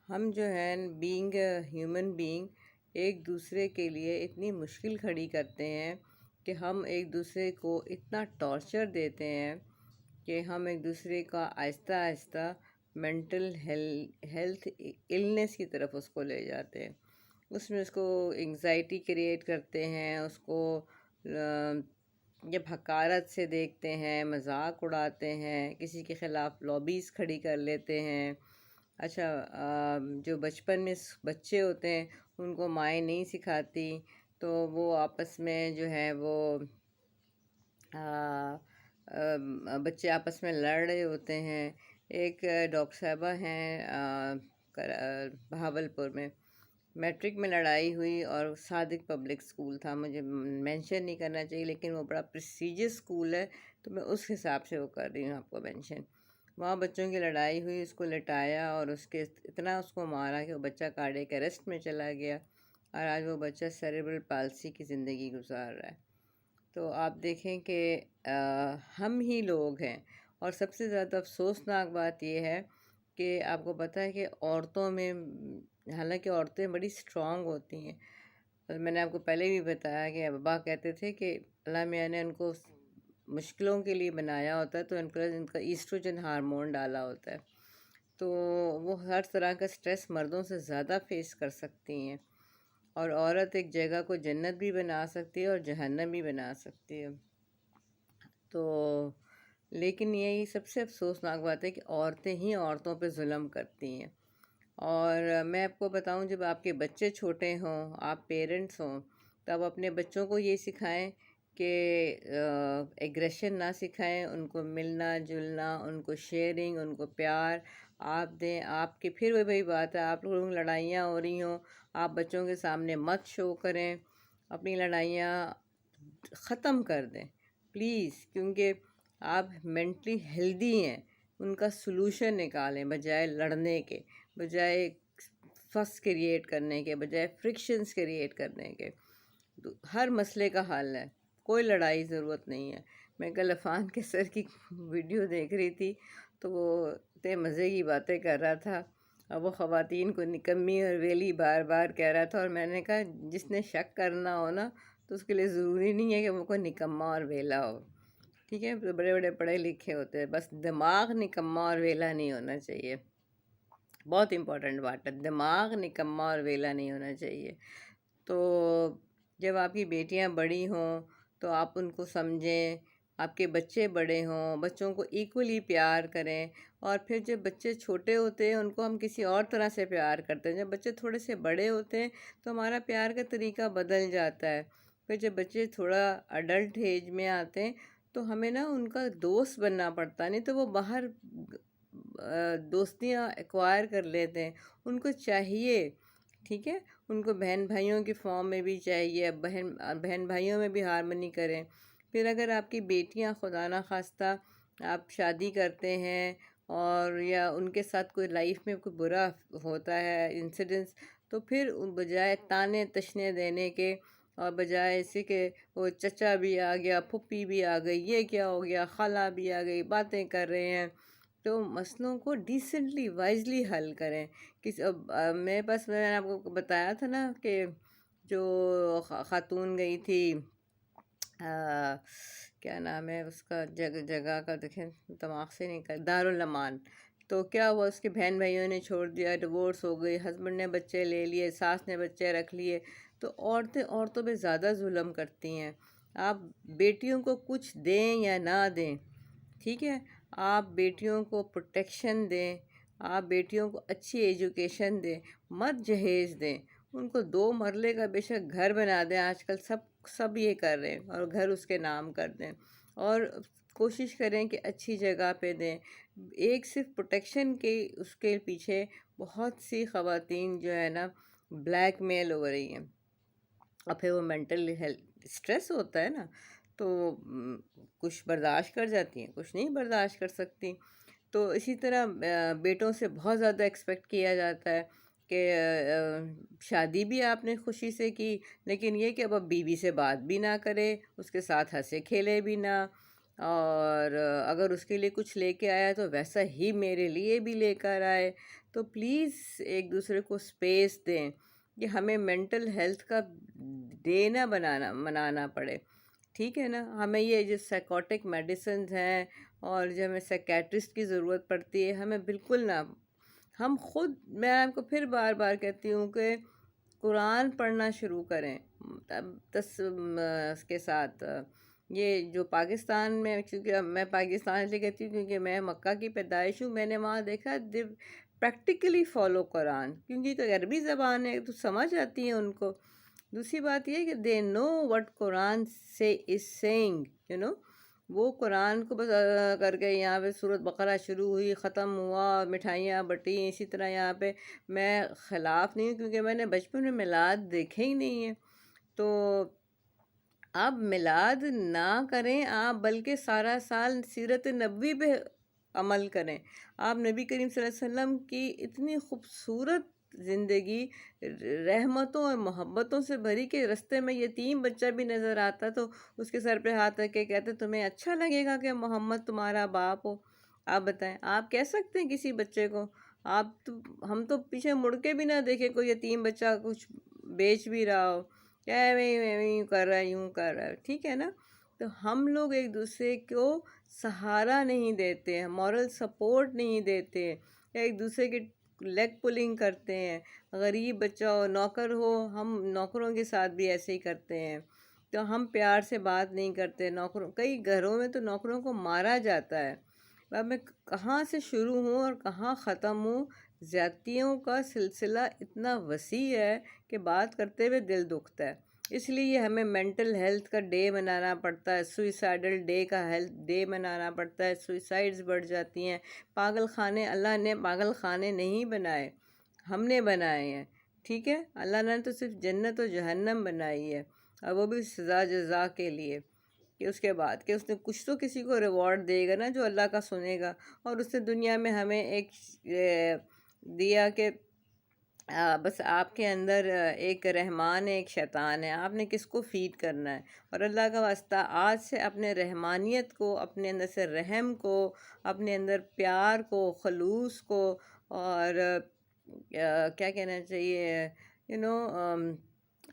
ہم جو ہیں بینگ ہیومن بینگ ایک دوسرے کے لیے اتنی مشکل کھڑی کرتے ہیں کہ ہم ایک دوسرے کو اتنا ٹارچر دیتے ہیں کہ ہم ایک دوسرے کا آہستہ آہستہ مینٹل ہیلتھ النس کی طرف اس کو لے جاتے ہیں. اس میں اس کو انگزائٹی کریٹ کرتے ہیں، اس کو جب حقارت سے دیکھتے ہیں، مذاق اڑاتے ہیں، کسی کے خلاف لابیز کھڑی کر لیتے ہیں. اچھا، جو بچپن میں بچے ہوتے ہیں ان کو مائیں نہیں سکھاتی تو وہ آپس میں جو ہے وہ بچے آپس میں لڑ رہے ہوتے ہیں. ایک ڈاکٹر صاحبہ ہیں بہاولپور میں، میٹرک میں لڑائی ہوئی اور صادق پبلک اسکول تھا، مجھے مینشن نہیں کرنا چاہیے لیکن وہ بڑا پریسٹیجیس اسکول ہے تو میں اس حساب سے وہ کر رہی ہوں آپ کو مینشن. وہاں بچوں کی لڑائی ہوئی، اس کو لٹایا اور اتنا اس کو مارا کہ وہ بچہ کارڈیک اریسٹ میں چلا گیا اور آج وہ بچہ سیریبرل پالسی کی زندگی گزار رہا ہے. تو آپ دیکھیں کہ ہم ہی لوگ ہیں. اور سب سے زیادہ افسوسناک بات یہ ہے کہ آپ کو پتہ ہے کہ عورتوں میں، حالانکہ عورتیں بڑی اسٹرانگ ہوتی ہیں، میں نے آپ کو پہلے بھی بتایا کہ ابا کہتے تھے کہ اللہ میاں نے ان کو مشکلوں کے لیے بنایا ہوتا ہے تو ان کا ایسٹروجن ہارمون ڈالا ہوتا ہے تو وہ ہر طرح کا سٹریس مردوں سے زیادہ فیس کر سکتی ہیں. اور عورت ایک جگہ کو جنت بھی بنا سکتی ہے اور جہنم بھی بنا سکتی ہے. تو لیکن یہی سب سے افسوسناک بات ہے کہ عورتیں ہی عورتوں پہ ظلم کرتی ہیں. اور میں آپ کو بتاؤں، جب آپ کے بچے چھوٹے ہوں، آپ پیرنٹس ہوں، تب اپنے بچوں کو یہ سکھائیں کہ ایگریشن نہ سکھائیں، ان کو ملنا جلنا، ان کو شیئرنگ، ان کو پیار آپ دیں. آپ کی پھر وہی بات ہے، آپ لوگوں کی لڑائیاں ہو رہی ہوں، آپ بچوں کے سامنے مت شو کریں، اپنی لڑائیاں ختم کر دیں پلیز، کیونکہ آپ مینٹلی ہیلدی ہیں. ان کا سلوشن نکالیں بجائے لڑنے کے، بجائے فس کریٹ کرنے کے، بجائے فرکشنز کریٹ کرنے کے. ہر مسئلے کا حل ہے، کوئی لڑائی ضرورت نہیں ہے. میں کل عفان کے سر کی ویڈیو دیکھ رہی تھی تو وہ اتنے مزے کی باتیں کر رہا تھا اور وہ خواتین کو نکمی اور ویلی بار بار کہہ رہا تھا. اور میں نے کہا جس نے شک کرنا ہو نا تو اس کے لیے ضروری نہیں ہے کہ وہ کوئی نکما اور ویلا ہو، ٹھیک ہے؟ بڑے بڑے پڑھے لکھے ہوتے ہیں، بس دماغ نکما اور ویلا نہیں ہونا چاہیے. بہت امپورٹنٹ بات ہے، دماغ نکما اور ویلا نہیں ہونا چاہیے. تو جب آپ کی بیٹیاں بڑی ہوں تو آپ ان کو سمجھیں، آپ کے بچے بڑے ہوں، بچوں کو ایکولی پیار کریں. اور پھر جب بچے چھوٹے ہوتے ہیں ان کو ہم کسی اور طرح سے پیار کرتے ہیں. جب بچے تھوڑے سے بڑے ہوتے ہیں تو ہمارا پیار کا طریقہ بدل جاتا ہے. پھر جب بچے تھوڑا اڈلٹ ایج میں آتے ہیں تو ہمیں نا ان کا دوست بننا پڑتا، نہیں تو وہ باہر دوستیاں ایکوائر کر لیتے ہیں. ان کو چاہیے، ٹھیک ہے، ان کو بہن بھائیوں کی فارم میں بھی چاہیے، بہن بھائیوں میں بھی ہارمنی کریں. پھر اگر آپ کی بیٹیاں خدا نخواستہ آپ شادی کرتے ہیں اور یا ان کے ساتھ کوئی لائف میں کوئی برا ہوتا ہے انسیڈنس، تو پھر بجائے تانے تشنے دینے کے اور بجائے اسے کہ وہ چچا بھی آ گیا، پھپھی بھی آ گئی، یہ کیا ہو گیا، خالہ بھی آ گئی، باتیں کر رہے ہیں، تو مسئلوں کو ڈیسنٹلی وائزلی حل کریں. میرے پاس، میں نے آپ کو بتایا تھا نا کہ جو خاتون گئی تھی، کیا نام ہے اس کا، جگہ کا دیکھیں دماغ سے نکل، دارالامان. تو کیا ہوا، اس کے بہن بھائیوں نے چھوڑ دیا، ڈیورس ہو گئی، ہسبینڈ نے بچے لے لیے، ساس نے بچے رکھ لیے. تو عورتیں عورتوں پہ زیادہ ظلم کرتی ہیں. آپ بیٹیوں کو کچھ دیں یا نہ دیں، ٹھیک ہے، آپ بیٹیوں کو پروٹیکشن دیں، آپ بیٹیوں کو اچھی ایجوکیشن دیں، مت جہیز دیں. ان کو 2 مرلے کا بے شک گھر بنا دیں، آج کل سب یہ کر رہے ہیں، اور گھر اس کے نام کر دیں. اور کوشش کریں کہ اچھی جگہ پہ دیں. ایک صرف پروٹیکشن کے اس کے پیچھے بہت سی خواتین جو ہے نا بلیک میل ہو رہی ہیں. اور پھر وہ مینٹل ہیلتھ اسٹریس ہوتا ہے نا تو کچھ برداشت کر جاتی ہیں، کچھ نہیں برداشت کر سکتی. تو اسی طرح بیٹوں سے بہت زیادہ ایکسپیکٹ کیا جاتا ہے کہ شادی بھی آپ نے خوشی سے کی، لیکن یہ کہ اب بیوی سے بات بھی نہ کرے، اس کے ساتھ ہنسے کھیلے بھی نہ، اور اگر اس کے لیے کچھ لے کے آیا تو ویسا ہی میرے لیے بھی لے کر آئے. تو پلیز ایک دوسرے کو اسپیس دیں کہ ہمیں مینٹل ہیلتھ کا ڈے نہ منانا پڑے، ٹھیک ہے نا. ہمیں یہ جو سائیکوٹک میڈیسنز ہیں اور جو ہمیں سائیکیٹرسٹ کی ضرورت پڑتی ہے، ہمیں بالکل نہ. ہم خود، میں آپ کو پھر بار بار کہتی ہوں کہ قرآن پڑھنا شروع کریں. اس کے ساتھ یہ جو پاکستان میں، کیونکہ میں پاکستان اس لیے کہتی ہوں کیونکہ میں مکہ کی پیدائش ہوں، میں نے وہاں دیکھا پریکٹیکلی فالو قرآن، کیونکہ عربی زبان ہے تو سمجھ آتی ہے ان کو. دوسری بات یہ ہے کہ دے نو وٹ قرآن سے از سینگ، وہ قرآن کو بس کر کے یہاں پہ سورۃ بقرہ شروع ہوئی، ختم ہوا، مٹھائیاں بٹیں. اسی طرح یہاں پہ میں خلاف نہیں ہوں، کیونکہ میں نے بچپن میں میلاد دیکھے ہی نہیں ہیں. تو آپ میلاد نہ کریں، آپ بلکہ سارا سال سیرت نبوی پہ عمل کریں. آپ نبی کریم صلی اللہ علیہ وسلم کی اتنی خوبصورت زندگی رحمتوں اور محبتوں سے بھری کہ رستے میں یتیم بچہ بھی نظر آتا تو اس کے سر پہ ہاتھ رکھ کے کہتے تمہیں اچھا لگے گا کہ محمد تمہارا باپ ہو؟ آپ بتائیں، آپ کہہ سکتے ہیں کسی بچے کو؟ آپ تو، ہم تو پیچھے مڑ کے بھی نہ دیکھے کوئی یتیم بچہ کچھ بیچ بھی رہا ہو، کیا یوں کر رہا ہے، یوں کر رہا ہے، ٹھیک ہے نا. تو ہم لوگ ایک دوسرے کو سہارا نہیں دیتے ہیں، مورل سپورٹ نہیں دیتے، ایک دوسرے کی لیگ پولنگ کرتے ہیں. غریب بچہ ہو، نوکر ہو، ہم نوکروں کے ساتھ بھی ایسے ہی کرتے ہیں. تو ہم پیار سے بات نہیں کرتے نوکروں، کئی گھروں میں تو نوکروں کو مارا جاتا ہے. اب میں کہاں سے شروع ہوں اور کہاں ختم ہوں؟ زیادتیوں کا سلسلہ اتنا وسیع ہے کہ بات کرتے ہوئے دل دکھتا ہے. اس لیے ہمیں مینٹل ہیلتھ کا ڈے منانا پڑتا ہے، سوئسائڈل ڈے کا ہیلتھ ڈے منانا پڑتا ہے. سوئسائڈز بڑھ جاتی ہیں. پاگل خانے، اللہ نے پاگل خانے نہیں بنائے، ہم نے بنائے ہیں، ٹھیک ہے. اللہ نے تو صرف جنت و جہنم بنائی ہے، اور وہ بھی سزا جزا کے لیے، کہ اس کے بعد کہ اس نے کچھ تو کسی کو ریوارڈ دے گا نا جو اللہ کا سنے گا. اور اس نے دنیا میں ہمیں ایک دیا کہ بس آپ کے اندر ایک رحمان ہے، ایک شیطان ہے، آپ نے کس کو فیڈ کرنا ہے. اور اللہ کا واسطہ آج سے اپنے رحمانیت کو، اپنے اندر سے رحم کو، اپنے اندر پیار کو، خلوص کو، اور کیا کہنا چاہیے،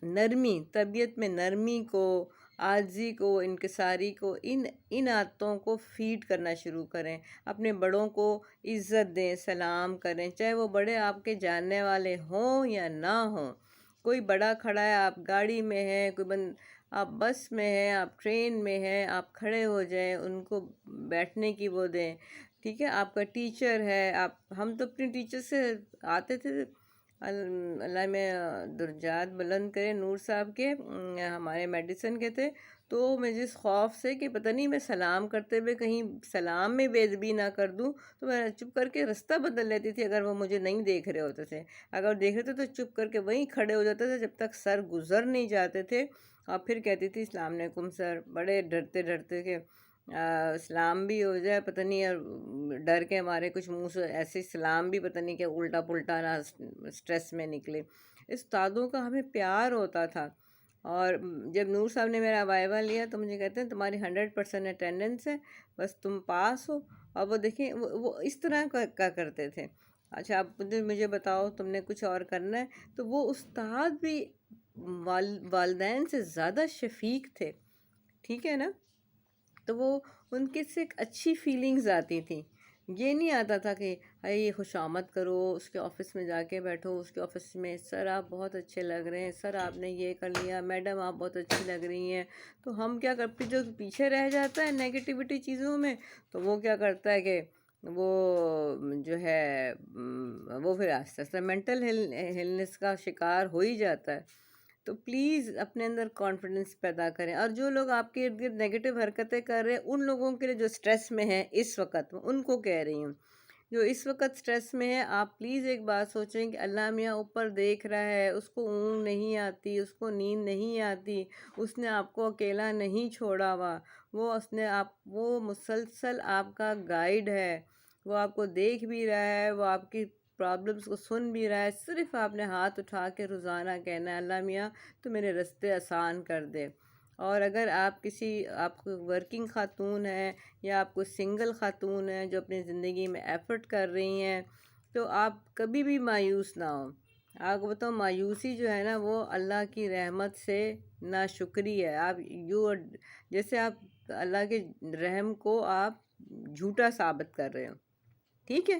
نرمی، طبیعت میں نرمی کو، عاجزی کو، انکساری کو، ان عادتوں کو فیڈ کرنا شروع کریں. اپنے بڑوں کو عزت دیں، سلام کریں، چاہے وہ بڑے آپ کے جاننے والے ہوں یا نہ ہوں. کوئی بڑا کھڑا ہے، آپ گاڑی میں ہیں، آپ بس میں ہیں، آپ ٹرین میں ہیں، آپ کھڑے ہو جائیں، ان کو بیٹھنے کی وہ دیں، ٹھیک ہے. آپ کا ٹیچر ہے، ہم تو اپنے ٹیچر سے آتے تھے، اللہ میں درجات بلند کرے، نور صاحب کے، ہمارے میڈیسن کے تھے. تو میں جس خوف سے کہ پتہ نہیں میں سلام کرتے ہوئے کہیں سلام میں بے ادبی نہ کر دوں، تو میں چپ کر کے رستہ بدل لیتی تھی. اگر وہ مجھے نہیں دیکھ رہے ہوتے تھے، اگر دیکھ رہے تھے تو چپ کر کے وہیں کھڑے ہو جاتے تھے جب تک سر گزر نہیں جاتے تھے. اور پھر کہتی تھی السلام علیکم سر، بڑے ڈرتے ڈرتے کہ سلام بھی ہو جائے، پتہ نہیں ڈر کے ہمارے کچھ منہ سے ایسے سلام بھی پتہ نہیں کہ الٹا پلٹا نہ اسٹریس میں نکلے. استادوں کا ہمیں پیار ہوتا تھا. اور جب نور صاحب نے میرا وائیوا لیا تو مجھے کہتے ہیں تمہاری 100% اٹینڈنس ہے، بس تم پاس ہو. اور وہ دیکھیں وہ اس طرح کا کرتے تھے. اچھا اب مجھے بتاؤ تم نے کچھ اور کرنا ہے. تو وہ استاد بھی والدین سے زیادہ شفیق تھے، ٹھیک ہے نا. تو وہ ان کے سے ایک اچھی فیلنگز آتی تھیں. یہ نہیں آتا تھا کہ یہ خوش آمد کرو، اس کے آفس میں جا کے بیٹھو، اس کے آفس میں سر آپ بہت اچھے لگ رہے ہیں، سر آپ نے یہ کر لیا، میڈم آپ بہت اچھی لگ رہی ہیں. تو ہم کیا کرتے، جو پیچھے رہ جاتا ہے نیگیٹیوٹی چیزوں میں، تو وہ کیا کرتا ہے کہ وہ جو ہے وہ پھر آہستہ آہستہ مینٹل ہیلنس کا شکار ہو ہی جاتا ہے. تو پلیز اپنے اندر کانفیڈنس پیدا کریں. اور جو لوگ آپ کے ارد گرد نیگیٹو حرکتیں کر رہے ہیں، ان لوگوں کے لیے جو اسٹریس میں ہیں اس وقت، ان کو کہہ رہی ہوں جو اس وقت اسٹریس میں ہے، آپ پلیز ایک بات سوچیں کہ اللہ میاں اوپر دیکھ رہا ہے، اس کو اونگ نہیں آتی، اس کو نیند نہیں آتی، اس نے آپ کو اکیلا نہیں چھوڑا ہوا، وہ مسلسل آپ کا گائیڈ ہے، وہ آپ کو دیکھ بھی رہا ہے، وہ آپ کی پرابلمس کو سن بھی رہا ہے. صرف آپ نے ہاتھ اٹھا کے روزانہ کہنا ہے اللہ میاں تو میرے رستے آسان کر دے. اور اگر آپ کو ورکنگ خاتون ہیں یا آپ کو سنگل خاتون ہیں جو اپنی زندگی میں ایفرٹ کر رہی ہیں تو آپ کبھی بھی مایوس نہ ہوں. آپ کو بتاؤں مایوسی جو ہے نا وہ اللہ کی رحمت سے ناشکری ہے. آپ جیسے آپ اللہ کے رحم کو آپ جھوٹا ثابت کر رہے ہو. ٹھیک ہے،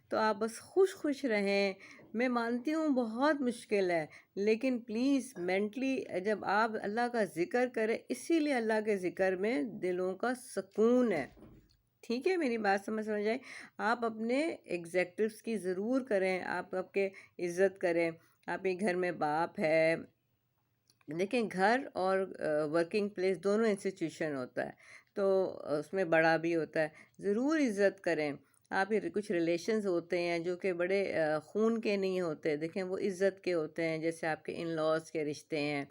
تو آپ بس خوش رہیں. میں مانتی ہوں بہت مشکل ہے، لیکن پلیز مینٹلی جب آپ اللہ کا ذکر کریں، اسی لیے اللہ کے ذکر میں دلوں کا سکون ہے. ٹھیک ہے، میری بات سمجھ آئے. آپ اپنے ایگزیکٹوز کی ضرور کریں، آپ کے عزت کریں. آپ کے گھر میں باپ ہے، دیکھیں گھر اور ورکنگ پلیس دونوں انسٹیٹیوشن ہوتا ہے، تو اس میں بڑا بھی ہوتا ہے، ضرور عزت کریں. آپ کے کچھ ریلیشنز ہوتے ہیں جو کہ بڑے خون کے نہیں ہوتے، دیکھیں وہ عزت کے ہوتے ہیں، جیسے آپ کے ان لاز کے رشتے ہیں.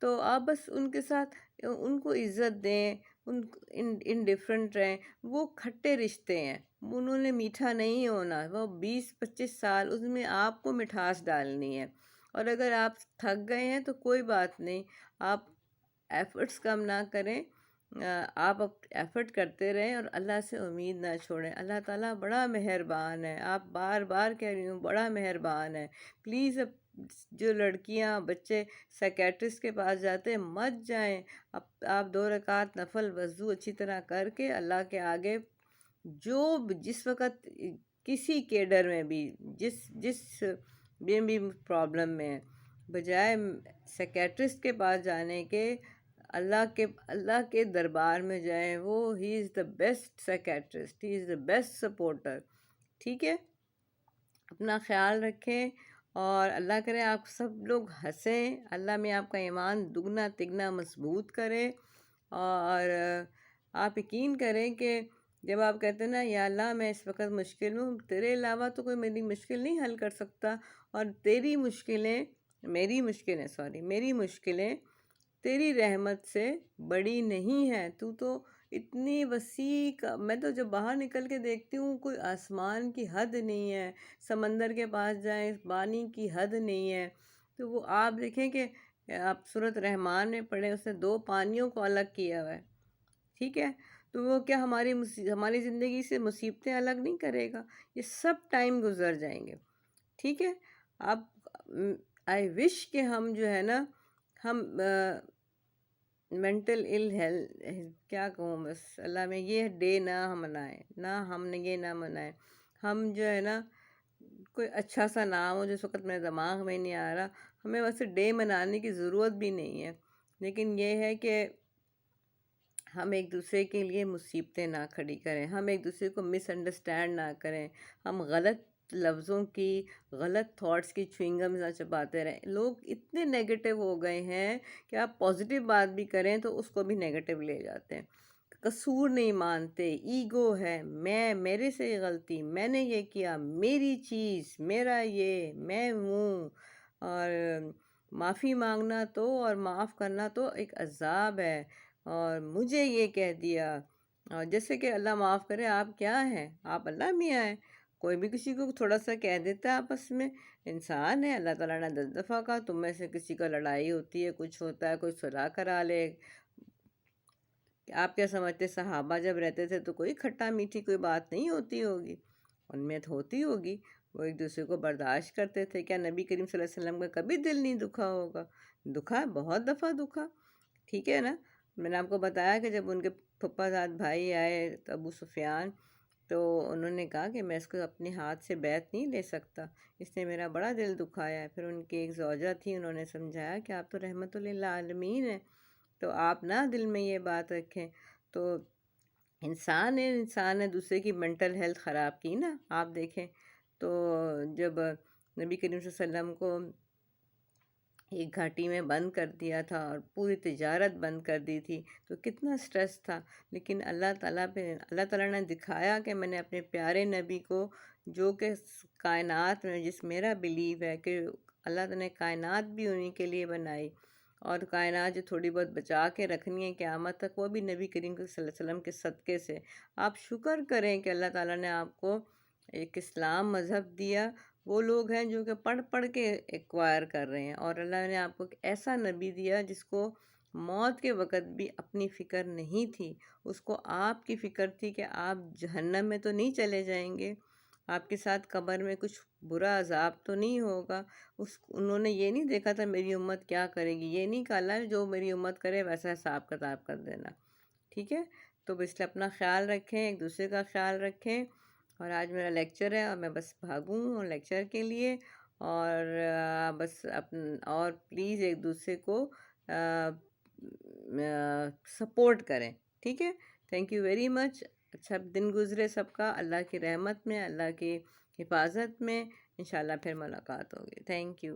تو آپ بس ان کے ساتھ ان کو عزت دیں، ان ڈفرینٹ رہیں. وہ کھٹے رشتے ہیں، انہوں نے میٹھا نہیں ہونا. وہ 20-25 سال اس میں آپ کو مٹھاس ڈالنی ہے. اور اگر آپ تھک گئے ہیں تو کوئی بات نہیں، آپ ایفرٹس کم نہ کریں. آپ ایفرٹ کرتے رہیں اور اللہ سے امید نہ چھوڑیں. اللہ تعالیٰ بڑا مہربان ہے. آپ بار بار کہہ رہی ہوں بڑا مہربان ہے. پلیز اب جو لڑکیاں بچے سائیکیٹرسٹ کے پاس جاتے ہیں مت جائیں. اب آپ 2 رکعت نفل وضو اچھی طرح کر کے اللہ کے آگے جس وقت کسی کیڈر میں بھی جس بھی پرابلم میں ہے، بجائے سائیکیٹرسٹ کے پاس جانے کے اللہ کے دربار میں جائیں. وہ he is the best psychiatrist, he is the best supporter. ٹھیک ہے، اپنا خیال رکھیں اور اللہ کرے آپ سب لوگ ہنسیں. اللہ میں آپ کا ایمان دگنا تگنا مضبوط کرے. اور آپ یقین کریں کہ جب آپ کہتے ہیں نا یا اللہ میں اس وقت مشکل ہوں، تیرے علاوہ تو کوئی میری مشکل نہیں حل کر سکتا، اور میری مشکلیں تیری رحمت سے بڑی نہیں ہیں. تو اتنی وسیع میں تو جب باہر نکل کے دیکھتی ہوں کوئی آسمان کی حد نہیں ہے، سمندر کے پاس جائیں پانی کی حد نہیں ہے. تو وہ آپ دیکھیں کہ آپ سورۃ رحمان میں پڑھیں، اس نے 2 پانیوں کو الگ کیا ہوا ہے. ٹھیک ہے، تو وہ کیا ہماری زندگی سے مصیبتیں الگ نہیں کرے گا؟ یہ سب ٹائم گزر جائیں گے. ٹھیک ہے، آپ آئی وش کہ ہم جو ہے نا ہم مینٹل کیا کہوں، بس اللہ میں یہ ڈے نہ ہم نے یہ نہ منائیں. ہم جو ہے نا کوئی اچھا سا نام ہو جس وقت میرے دماغ میں نہیں آ رہا، ہمیں ویسے ڈے منانے کی ضرورت بھی نہیں ہے. لیکن یہ ہے کہ ہم ایک دوسرے کے لیے مصیبتیں نہ کھڑی کریں، ہم ایک دوسرے کو مس انڈرسٹینڈ نہ کریں، ہم غلط لفظوں کی غلط تھاٹس کی چوئنگمز نہ چباتے رہیں. لوگ اتنے نیگیٹو ہو گئے ہیں کہ آپ پازیٹیو بات بھی کریں تو اس کو بھی نیگیٹو لے جاتے ہیں. قصور نہیں مانتے، ایگو ہے، میرے سے یہ غلطی، میں نے یہ کیا، میری چیز، میرا یہ، میں ہوں. اور معافی مانگنا تو اور معاف کرنا تو ایک عذاب ہے. اور مجھے یہ کہہ دیا، اور جیسے کہ اللہ معاف کرے، آپ کیا ہیں؟ آپ اللہ میاں ہیں. کوئی بھی کسی کو تھوڑا سا کہہ دیتا ہے آپس میں، انسان ہے. اللہ تعالیٰ نے 10 دفعہ کہا تم میں سے کسی کا لڑائی ہوتی ہے، کچھ ہوتا ہے، کوئی صلح کرا لے. آپ کیا سمجھتے صحابہ جب رہتے تھے تو کوئی کھٹا میٹھی کوئی بات نہیں ہوتی ہوگی؟ ان میں تو ہوتی ہوگی. وہ ایک دوسرے کو برداشت کرتے تھے. کیا نبی کریم صلی اللہ علیہ وسلم کا کبھی دل نہیں دکھا ہوگا؟ دکھا، بہت دفعہ دکھا. ٹھیک ہے نا. میں نے آپ کو بتایا کہ جب ان کے پھپھا زاد بھائی آئے تو ابو سفیان، تو انہوں نے کہا کہ میں اس کو اپنے ہاتھ سے بیعت نہیں لے سکتا، اس نے میرا بڑا دل دکھایا ہے. پھر ان کی ایک زوجہ تھی، انہوں نے سمجھایا کہ آپ تو رحمت للعالمین ہیں، تو آپ نہ دل میں یہ بات رکھیں. تو انسان نے دوسرے کی منٹل ہیلتھ خراب کی نا. آپ دیکھیں تو جب نبی کریم صلی اللہ علیہ وسلم کو ایک گھاٹی میں بند کر دیا تھا اور پوری تجارت بند کر دی تھی تو کتنا سٹریس تھا. لیکن اللہ تعالیٰ نے دکھایا کہ میں نے اپنے پیارے نبی کو، جو کہ کائنات میں، جس میرا بلیو ہے کہ اللہ تعالیٰ نے کائنات بھی انہی کے لیے بنائی، اور کائنات جو تھوڑی بہت بچا کے رکھنی ہے قیامت تک، وہ بھی نبی کریم صلی اللہ علیہ وسلم کے صدقے سے. آپ شکر کریں کہ اللہ تعالیٰ نے آپ کو ایک اسلام مذہب دیا. وہ لوگ ہیں جو کہ پڑھ کے ایکوائر کر رہے ہیں، اور اللہ نے آپ کو ایک ایسا نبی دیا جس کو موت کے وقت بھی اپنی فکر نہیں تھی. اس کو آپ کی فکر تھی کہ آپ جہنم میں تو نہیں چلے جائیں گے، آپ کے ساتھ قبر میں کچھ برا عذاب تو نہیں ہوگا. انہوں نے یہ نہیں دیکھا تھا میری امت کیا کرے گی، یہ نہیں کہا اللہ جو میری امت کرے ویسا حساب کتاب کر دینا. ٹھیک ہے، تو اس لیے اپنا خیال رکھیں، ایک دوسرے کا خیال رکھیں. اور آج میرا لیکچر ہے اور میں بس بھاگوں لیکچر کے لیے. اور بس اور پلیز ایک دوسرے کو سپورٹ کریں. ٹھیک ہے، تھینک یو ویری مچ. اچھا دن گزرے سب کا اللہ کی رحمت میں، اللہ کی حفاظت میں. انشاءاللہ پھر ملاقات ہوگی. Thank you.